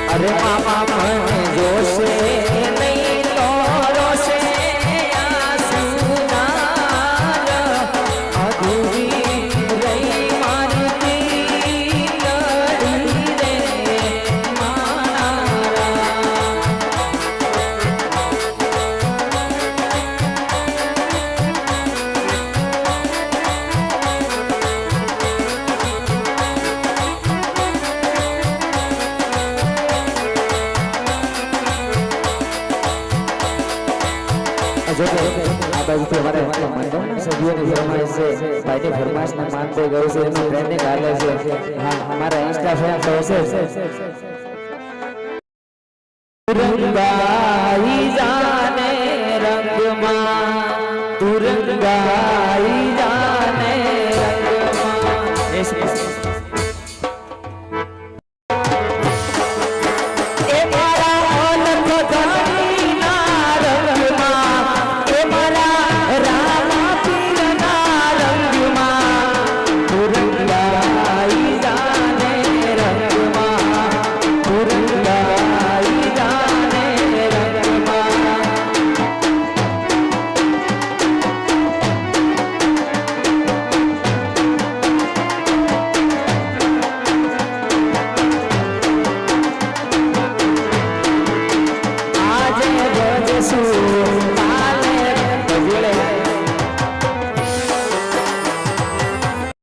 અરે મામા મને જોશે નહીં તો રોશે આસુનાર અધૂરી રહી મારી લડી રે મારા जो आ बाजू हमारे मंडल सभ्यों की फरमाइश से भाई फरमाइश ने मानते गए से ट्रेंडिंग हाले से हां हमारा इंस्टा फैन तो से तुरंगाई जाने रंग मां तुरंगाई